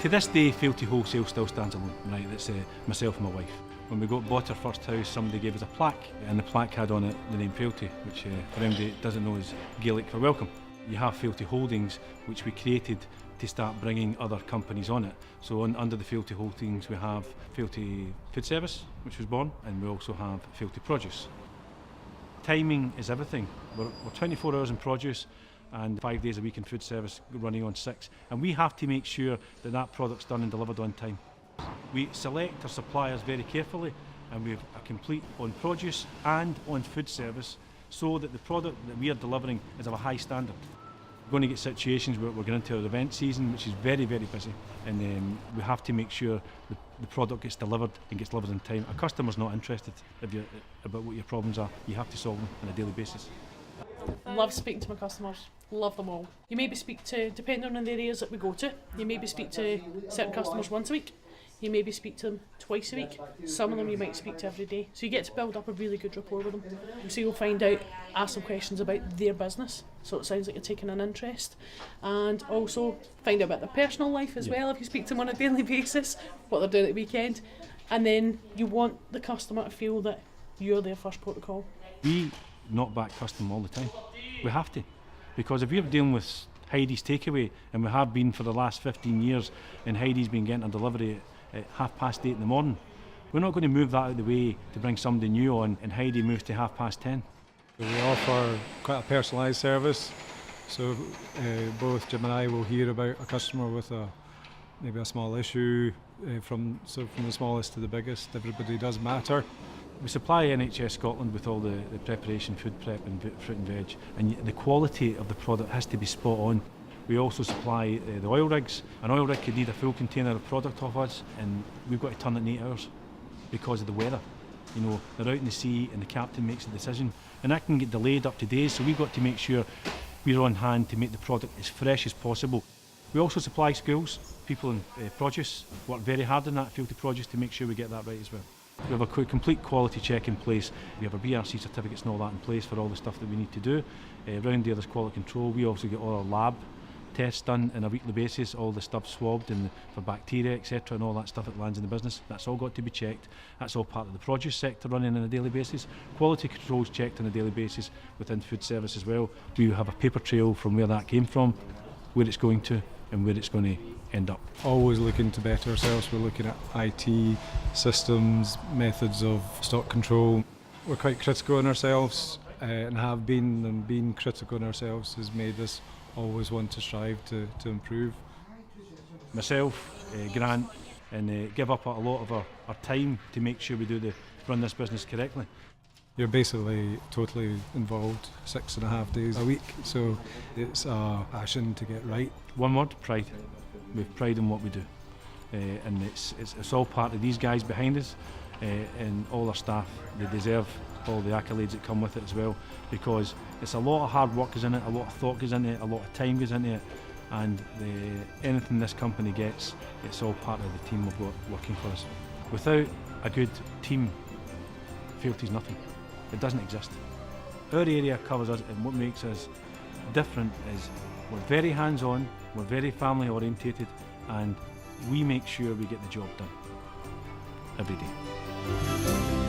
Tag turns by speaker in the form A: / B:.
A: To this day, Failte Wholesale still stands alone, right? It's myself and my wife. When we bought our first house, somebody gave us a plaque, and the plaque had on it the name Failte, which for anybody that doesn't know is Gaelic for welcome. You have Failte Holdings, which we created to start bringing other companies on it. So under the Failte Holdings we have Failte Food Service, which was born, and we also have Failte Produce. Timing is everything. We're 24 hours in produce and 5 days a week in food service, running on 6. And we have to make sure that that product's done and delivered on time. We select our suppliers very carefully, and we have a complete on produce and on food service, so that the product that we are delivering is of a high standard. We're going to get situations where we're going into our event season, which is very, very busy, and we have to make sure the product gets delivered and gets delivered in time. A customer's not interested about what your problems are. You have to solve them on a daily basis.
B: Love speaking to my customers, love them all. You maybe speak to, depending on the areas that we go to, you maybe speak to certain customers once a week, you maybe speak to them twice a week, some of them you might speak to every day. So you get to build up a really good rapport with them. So you'll find out, ask them questions about their business, so it sounds like you're taking an interest, and also find out about their personal life as well if you speak to them on a daily basis, what they're doing at the weekend, and then you want the customer to feel that you're their first port of call.
A: We knock back custom all the time. We have to, because if we're dealing with Heidi's Takeaway, and we have been for the last 15 years, and Heidi's been getting a delivery at 8:30 in the morning, we're not going to move that out of the way to bring somebody new on and Heidi moves to 10:30.
C: We offer quite a personalised service, so both Jim and I will hear about a customer with maybe a small issue, from the smallest to the biggest. Everybody does matter.
A: We supply NHS Scotland with all the preparation, food prep and fruit and veg, and the quality of the product has to be spot on. We also supply the oil rigs. An oil rig could need a full container of product off us, and we've got to turn it in 8 hours because of the weather. You know, they're out in the sea and the captain makes a decision, and that can get delayed up to days, so we've got to make sure we're on hand to make the product as fresh as possible. We also supply schools, people in produce, work very hard on that Failte Produce to make sure we get that right as well. We have a complete quality check in place. We have our BRC certificates and all that in place for all the stuff that we need to do. Around there there's quality control. We also get all our lab tests done on a weekly basis, all the stuff swabbed and for bacteria, etc., and all that stuff that lands in the business. That's all got to be checked. That's all part of the produce sector running on a daily basis. Quality control is checked on a daily basis within food service as well. We have a paper trail from where that came from, where it's going to, and where it's going to end up.
C: Always looking to better ourselves. We're looking at IT systems, methods of stock control. We're quite critical on ourselves, and have been, and being critical on ourselves has made us always want to strive to improve.
A: Myself, Grant, and give up a lot of our time to make sure we run this business correctly.
C: You're basically totally involved 6.5 days a week, so it's a passion to get right.
A: One word: pride. We have pride in what we do, and it's all part of these guys behind us, and all our staff. They deserve all the accolades that come with it as well, because it's a lot of hard work goes in it, a lot of thought goes into it, a lot of time goes into it, and anything this company gets, it's all part of the team we've got working for us. Without a good team, Failte's nothing. It doesn't exist. Our area covers us, and what makes us different is we're very hands-on, we're very family orientated, and we make sure we get the job done every day.